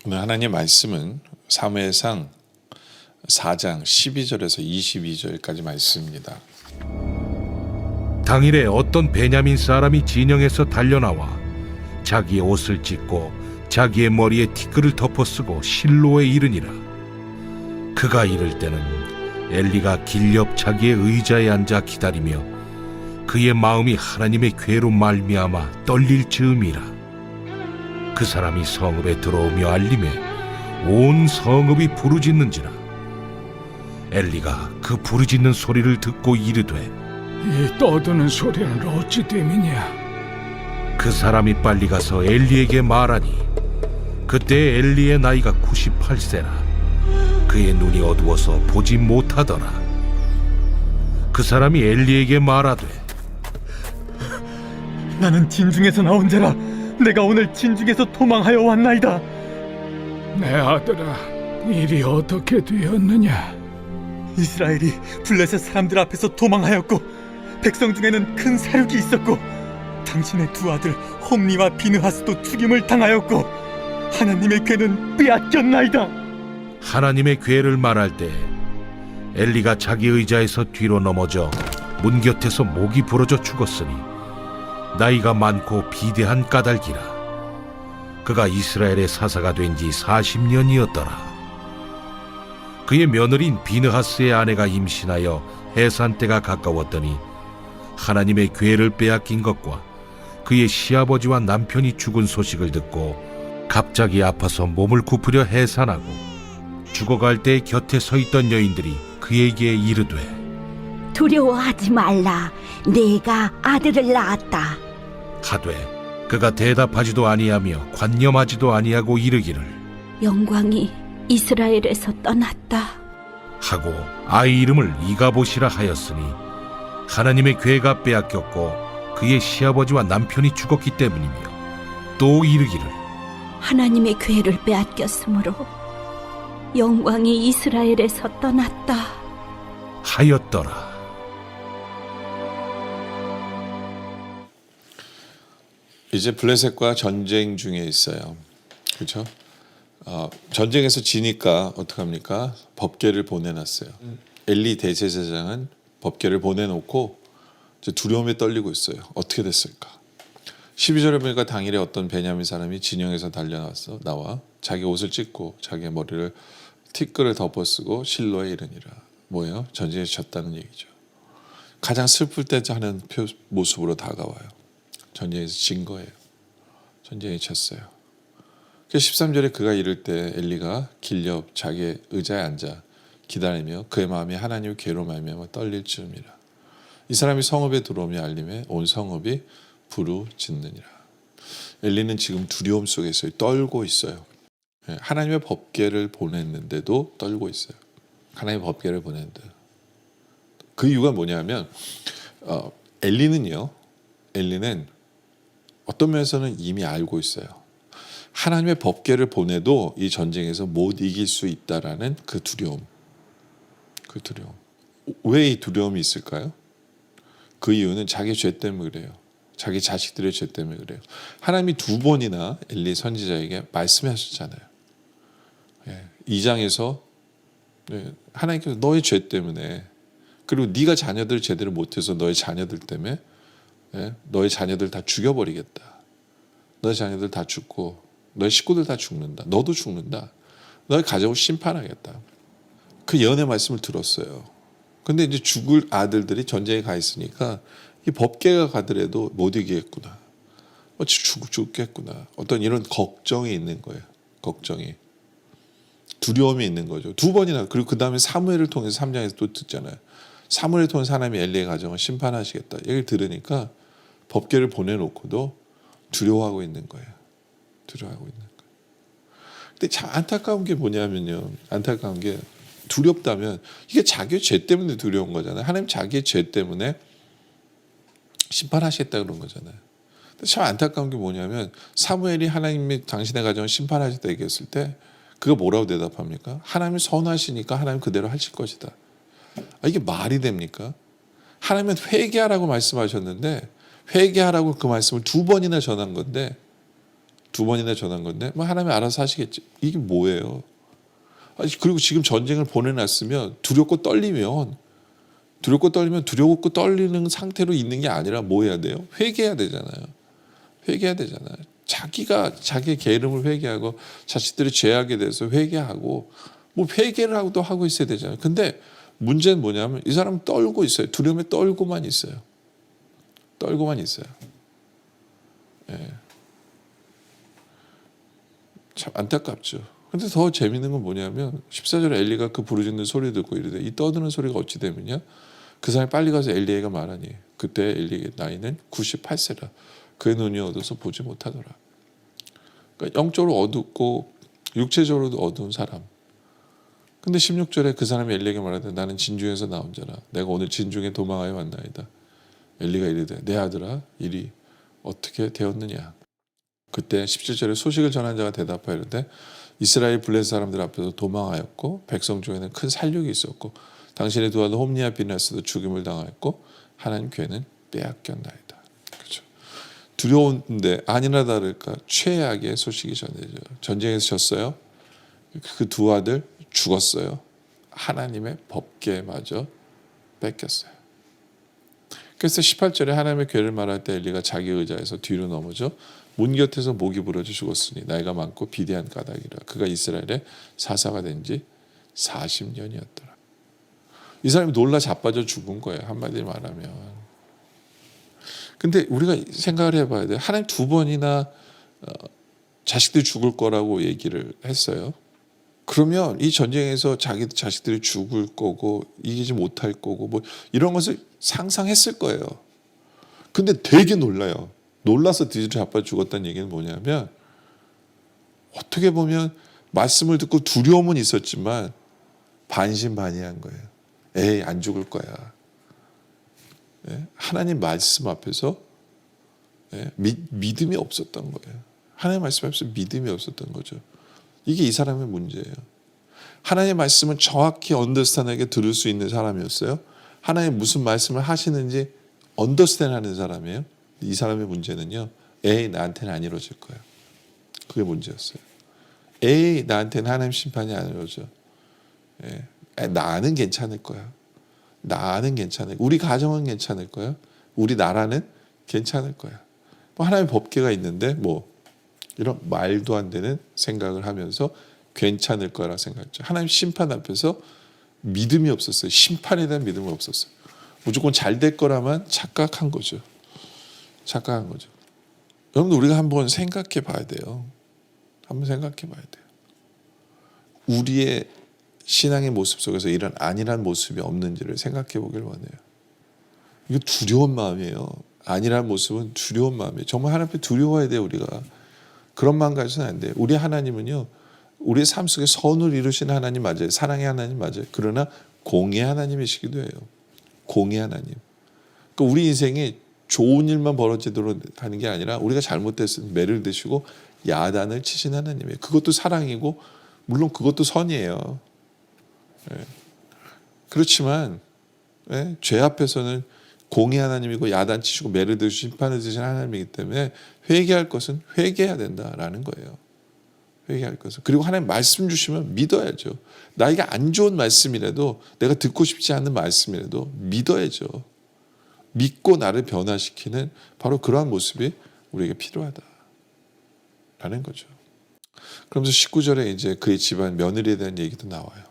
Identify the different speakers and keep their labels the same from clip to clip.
Speaker 1: 오늘 하나님의 말씀은 사무엘상 4장 12절에서 22절까지 말씀입니다.
Speaker 2: 당일에 어떤 베냐민 사람이 진영에서 달려나와 자기의 옷을 찢고 자기의 머리에 티끌을 덮어쓰고 실로에 이르니라. 그가 이를 때는 엘리가 길 옆 자기의 의자에 앉아 기다리며 그의 마음이 하나님의 괴로 말미암아 떨릴 즈음이라. 그 사람이 성읍에 들어오며 알림에 온 성읍이 부르짖는지라. 엘리가 그 부르짖는 소리를 듣고 이르되
Speaker 3: 이 떠드는 소리는 어찌 됨이냐?
Speaker 2: 그 사람이 빨리 가서 엘리에게 말하니 그때 엘리의 나이가 98세라. 그의 눈이 어두워서 보지 못하더라. 그 사람이 엘리에게 말하되
Speaker 4: 나는 진중에서 나온 자라. 내가 오늘 진중에서 도망하여 왔나이다.
Speaker 3: 내 아들아, 일이 어떻게 되었느냐?
Speaker 4: 이스라엘이 블레셋 사람들 앞에서 도망하였고 백성 중에는 큰 사륙이 있었고 당신의 두 아들 홈리와 비느하스도 죽임을 당하였고 하나님의 괴는 빼앗겼나이다.
Speaker 2: 하나님의 괴를 말할 때 엘리가 자기 의자에서 뒤로 넘어져 문 곁에서 목이 부러져 죽었으니 나이가 많고 비대한 까닭이라. 그가 이스라엘의 사사가 된 지 40년이었더라. 그의 며느리인 비느하스의 아내가 임신하여 해산 때가 가까웠더니 하나님의 괴를 빼앗긴 것과 그의 시아버지와 남편이 죽은 소식을 듣고 갑자기 아파서 몸을 굽으려 해산하고 죽어갈 때 곁에 서 있던 여인들이 그에게 이르되
Speaker 5: 두려워하지 말라. 내가 아들을 낳았다.
Speaker 2: 하되 그가 대답하지도 아니하며 관념하지도 아니하고 이르기를
Speaker 5: 영광이 이스라엘에서 떠났다.
Speaker 2: 하고 아이 이름을 이가봇이라 하였으니 하나님의 괴가 빼앗겼고 그의 시아버지와 남편이 죽었기 때문이며 또 이르기를
Speaker 5: 하나님의 괴를 빼앗겼으므로 영광이 이스라엘에서 떠났다.
Speaker 2: 하였더라.
Speaker 1: 이제 블레셋과 전쟁 중에 있어요. 그렇죠? 전쟁에서 지니까 어떡합니까? 법궤를 보내놨어요. 엘리 대제사장은 법궤를 보내놓고 이제 두려움에 떨리고 있어요. 어떻게 됐을까? 12절에 보니까 당일에 어떤 베냐민 사람이 진영에서 나와 자기 옷을 찢고 자기의 머리를 티끌을 덮어쓰고 실로에 이르니라. 뭐예요? 전쟁에서 졌다는 얘기죠. 가장 슬플 때 하는 모습으로 다가와요. 전쟁에서 진 거예요. 전쟁에 졌어요. 13절에 그가 이를 때 엘리가 길 옆 자기의 의자에 앉아 기다리며 그의 마음이 하나님의 괴로 말미암아 떨릴 즈음이라. 이 사람이 성읍에 들어오며 알림에 온 성읍이 부르짖느니라. 엘리는 지금 두려움 속에서 떨고 있어요. 하나님의 법궤를 보냈는데도 떨고 있어요. 하나님의 법궤를 보냈는데 그 이유가 뭐냐면 엘리는 어떤 면에서는 이미 알고 있어요. 하나님의 법궤를 보내도 이 전쟁에서 못 이길 수 있다라는 그 두려움. 왜 이 두려움이 있을까요? 그 이유는 자기 죄 때문에 그래요. 자기 자식들의 죄 때문에 그래요. 하나님이 두 번이나 엘리 선지자에게 말씀하셨잖아요. 2장에서 하나님께서 너의 죄 때문에 그리고 네가 자녀들 제대로 못해서 너의 자녀들 때문에 너의 자녀들 다 죽여버리겠다. 너의 자녀들 다 죽고 너의 식구들 다 죽는다. 너도 죽는다. 너의 가족을 심판하겠다. 그 예언의 말씀을 들었어요. 근데 이제 죽을 아들들이 전쟁에 가 있으니까 이 법궤가 가더라도 못 이기겠구나. 죽겠구나. 어떤 이런 걱정이 있는 거예요. 걱정이. 두려움이 있는 거죠. 두 번이나. 그리고 그 다음에 사무엘을 통해서 3장에서 또 듣잖아요. 사무엘을 통해서 하나님이 엘리의 가정을 심판하시겠다. 얘기를 들으니까 법궤를 보내놓고도 두려워하고 있는 거예요. 근데 참 안타까운 게 뭐냐면요. 안타까운 게 두렵다면 이게 자기의 죄 때문에 두려운 거잖아요. 하나님 자기의 죄 때문에 심판하시겠다 그런 거잖아요. 근데 참 안타까운 게 뭐냐면 사무엘이 하나님이 당신의 가정을 심판하시겠다 얘기했을 때 그가 뭐라고 대답합니까? 하나님이 선하시니까 하나님 그대로 하실 것이다. 이게 말이 됩니까? 하나님은 회개하라고 말씀하셨는데 회개하라고 그 말씀을 두 번이나 전한 건데 두 번이나 전한 건데 뭐 하나님이 알아서 하시겠지. 이게 뭐예요? 아니, 그리고 지금 전쟁을 보내놨으면 두렵고 떨리면 두렵고 떨리는 상태로 있는 게 아니라 뭐 해야 돼요? 회개해야 되잖아요. 회개해야 되잖아요. 자기가 자기의 게으름을 회개하고 자식들이 죄하게 돼서 회개하고 뭐 회개를 하고 있어야 되잖아요. 근데 문제는 뭐냐면 이 사람은 떨고 있어요. 두려움에 떨고만 있어요. 떨고만 있어요. 예. 참 안타깝죠. 근데 더 재밌는 건 뭐냐면 14절에 엘리가 그 부르짖는 소리 듣고 이르되 이 떠드는 소리가 어찌 되느냐? 그 사람이 빨리 가서 엘리에게 말하니 그때 엘리의 나이는 98세라. 그의 눈이 어두워서 보지 못하더라. 그러니까 영적으로 어둡고 육체적으로도 어두운 사람. 근데 16절에 그 사람이 엘리에게 말하되 나는 진중에서 나온 자라. 내가 오늘 진중에 도망하여 왔나이다. 엘리가 이르되 내 아들아 일이 어떻게 되었느냐. 그때 17절에 소식을 전한 자가 대답하여 이르되 이스라엘 블레셋 사람들 앞에서 도망하였고 백성 중에는 큰 살육이 있었고 당신의 두 아들 홈니와 비나스도 죽임을 당하였고 하나님 괴는 빼앗겼나이다. 그렇죠. 두려운데 아니나 다를까 최악의 소식이 전해져. 전쟁에서 졌어요. 그 두 아들 죽었어요. 하나님의 법궤마저 뺏겼어요. 그래서 18절에 하나님의 괴를 말할 때 엘리가 자기 의자에서 뒤로 넘어져 문 곁에서 목이 부러져 죽었으니 나이가 많고 비대한 까닭이라. 그가 이스라엘의 사사가 된 지 40년이었더라. 이 사람이 놀라 자빠져 죽은 거예요. 한마디로 말하면. 근데 우리가 생각을 해봐야 돼요. 하나님 두 번이나 자식들이 죽을 거라고 얘기를 했어요. 그러면 이 전쟁에서 자기 자식들이 죽을 거고 이기지 못할 거고 뭐 이런 것을 상상했을 거예요. 근데 되게 놀라요. 놀라서 뒤로 자빠져 죽었다는 얘기는 뭐냐면 어떻게 보면 말씀을 듣고 두려움은 있었지만 반신반의한 거예요. 에이 안 죽을 거야. 예? 하나님 말씀 앞에서 예? 믿음이 없었던 거예요. 하나님 말씀 앞에서 믿음이 없었던 거죠. 이게 이 사람의 문제예요. 하나님의 말씀은 정확히 언더스탠하게 들을 수 있는 사람이었어요. 하나님 무슨 말씀을 하시는지 언더스탠하는 사람이에요. 이 사람의 문제는요. 에이 나한테는 안 이루어질 거예요. 그게 문제였어요. 에이 나한테는 하나님 심판이 안 이루어져. 예. 나는 괜찮을 거야. 나는 괜찮을 거야. 우리 가정은 괜찮을 거야. 우리 나라는 괜찮을 거야. 뭐 하나님의 법궤가 있는데 뭐 이런 말도 안 되는 생각을 하면서 괜찮을 거라 생각했죠. 하나님 심판 앞에서 믿음이 없었어요. 심판에 대한 믿음이 없었어요. 무조건 잘 될 거라만 착각한 거죠. 착각한 거죠. 여러분 우리가 한번 생각해 봐야 돼요. 한번 생각해 봐야 돼요. 우리의 신앙의 모습 속에서 이런 안일한 모습이 없는지를 생각해 보길 원해요. 이거 두려운 마음이에요. 안일한 모습은 두려운 마음이에요. 정말 하나님 앞에 두려워야 돼요. 우리가. 그런 마음 가지고는 안 돼요. 우리 하나님은요. 우리의 삶 속에 선을 이루신 하나님 맞아요. 사랑의 하나님 맞아요. 그러나 공의 하나님이시기도 해요. 공의 하나님. 그러니까 우리 인생에 좋은 일만 벌어지도록 하는 게 아니라 우리가 잘못됐으면 매를 드시고 야단을 치신 하나님이에요. 그것도 사랑이고 물론 그것도 선이에요. 예. 그렇지만 예? 죄 앞에서는 공의 하나님이고 야단 치시고 매를 드시고 심판을 드신 하나님이기 때문에 회개할 것은 회개해야 된다라는 거예요. 회개할 것은. 그리고 하나님 말씀 주시면 믿어야죠. 나에게 안 좋은 말씀이라도 내가 듣고 싶지 않은 말씀이라도 믿어야죠. 믿고 나를 변화시키는 바로 그러한 모습이 우리에게 필요하다라는 거죠. 그러면서 19절에 이제 그의 집안 며느리에 대한 얘기도 나와요.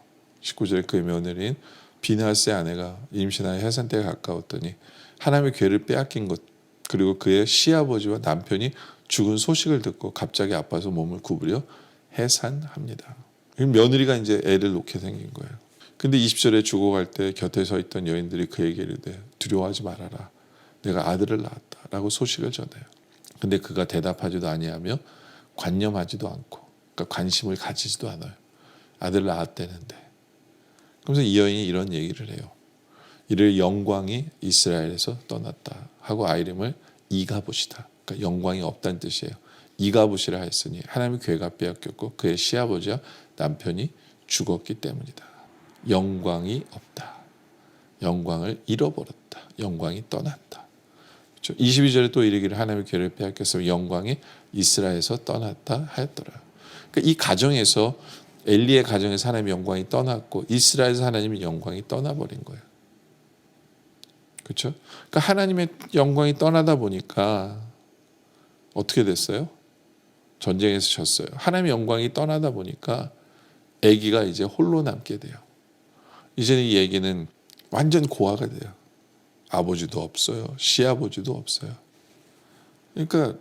Speaker 1: 19절에 그의 며느리인 비나스의 아내가 임신하여 해산 때가 가까웠더니 하나님의 괴를 빼앗긴 것 그리고 그의 시아버지와 남편이 죽은 소식을 듣고 갑자기 아파서 몸을 구부려 해산합니다. 며느리가 이제 애를 놓게 생긴 거예요. 근데 20절에 죽어갈 때 곁에 서 있던 여인들이 그에게 이르되 두려워하지 말아라. 내가 아들을 낳았다라고 소식을 전해요. 근데 그가 대답하지도 아니하며 관념하지도 않고 그러니까 관심을 가지지도 않아요. 아들을 낳았다는데. 그러면서 이 여인이 이런 얘기를 해요. 이를 영광이 이스라엘에서 떠났다 하고 아이 이름을 이가봇이다. 그러니까 영광이 없다는 뜻이에요. 이가봇이라 했으니 하나님의 괴가 빼앗겼고 그의 시아버지와 남편이 죽었기 때문이다. 영광이 없다. 영광을 잃어버렸다. 영광이 떠났다. 그렇죠? 22절에 또 이르기를 하나님의 괴를 빼앗겼으면 영광이 이스라엘에서 떠났다 하였더라. 그러니까 이 가정에서 엘리의 가정에서 하나님의 영광이 떠났고 이스라엘에서 하나님의 영광이 떠나버린 거예요. 그렇죠? 그러니까 하나님의 영광이 떠나다 보니까 어떻게 됐어요? 전쟁에서 졌어요. 하나님의 영광이 떠나다 보니까 아기가 이제 홀로 남게 돼요. 이제는 이 아기는 완전 고아가 돼요. 아버지도 없어요. 시아버지도 없어요. 그러니까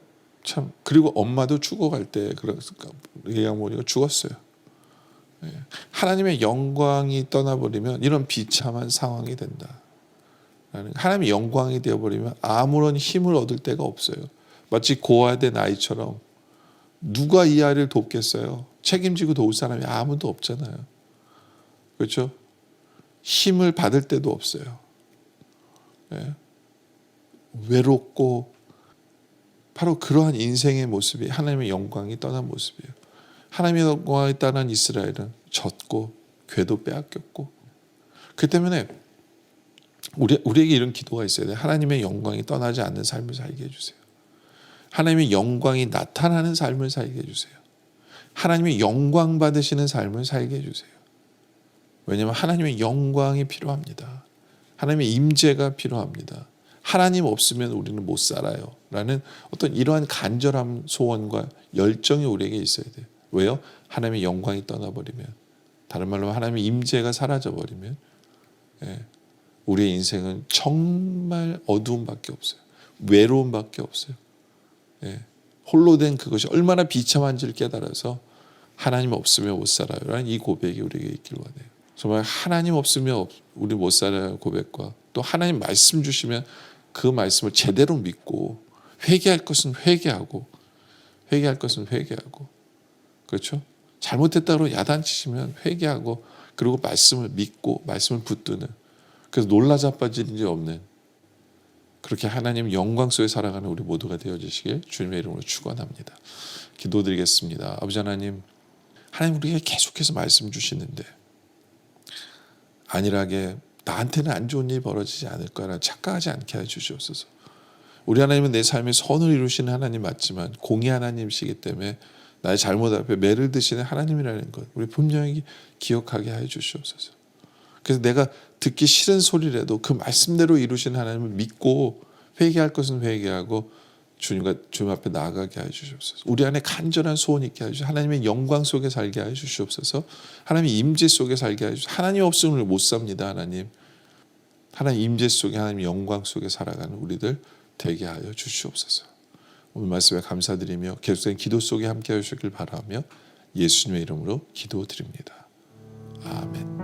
Speaker 1: 참, 그리고 엄마도 죽어갈 때 예양모니가 죽었어요. 하나님의 영광이 떠나버리면 이런 비참한 상황이 된다. 하나님의 영광이 되어버리면 아무런 힘을 얻을 데가 없어요. 마치 고아된 아이처럼 누가 이 아이를 돕겠어요? 책임지고 도울 사람이 아무도 없잖아요. 그렇죠? 힘을 받을 데도 없어요. 외롭고 바로 그러한 인생의 모습이 하나님의 영광이 떠난 모습이에요. 하나님의 영광이 떠난 이스라엘은 졌고 궤도 빼앗겼고 그 때문에 우리에게 이런 기도가 있어야 돼요. 하나님의 영광이 떠나지 않는 삶을 살게 해주세요. 하나님의 영광이 나타나는 삶을 살게 해주세요. 하나님의 영광 받으시는 삶을 살게 해주세요. 왜냐하면 하나님의 영광이 필요합니다. 하나님의 임재가 필요합니다. 하나님 없으면 우리는 못 살아요. 라는 어떤 이러한 간절한 소원과 열정이 우리에게 있어야 돼요. 왜요? 하나님의 영광이 떠나버리면, 다른 말로 하나님의 임재가 사라져버리면 우리의 인생은 정말 어두움밖에 없어요. 외로움밖에 없어요. 홀로 된 그것이 얼마나 비참한지를 깨달아서 하나님 없으면 못 살아요 라는 이 고백이 우리에게 있길 원해요. 정말 하나님 없으면 우리 못 살아요 고백과 또 하나님 말씀 주시면 그 말씀을 제대로 믿고 회개할 것은 회개하고 회개할 것은 회개하고 그렇죠? 잘못했다고 야단치시면 회개하고 그리고 말씀을 믿고 말씀을 붙드는 그래서 놀라 자빠질 일이 없는 그렇게 하나님 영광 속에 살아가는 우리 모두가 되어주시길 주님의 이름으로 축원합니다. 기도드리겠습니다. 아버지 하나님 우리에게 계속해서 말씀 주시는데 안일하게 나한테는 안 좋은 일이 벌어지지 않을 거라 착각하지 않게 해주시옵소서. 우리 하나님은 내 삶에 선을 이루시는 하나님 맞지만 공의 하나님이시기 때문에 나의 잘못 앞에 매를 드시는 하나님이라는 것 우리 분명히 기억하게 해주시옵소서. 그래서 내가 듣기 싫은 소리라도 그 말씀대로 이루시는 하나님을 믿고 회개할 것은 회개하고 주님 앞에 나아가게 해주시옵소서. 우리 안에 간절한 소원 있게 해주시옵소서. 하나님의 영광 속에 살게 해주시옵소서. 하나님의 임재 속에 살게 해주시옵소서. 하나님 없으면 못 삽니다. 하나님 임재 속에 하나님 영광 속에 살아가는 우리들 되게 하여 주시옵소서. 오늘 말씀에 감사드리며 계속된 기도 속에 함께 하시길 바라며 예수님의 이름으로 기도드립니다. 아멘.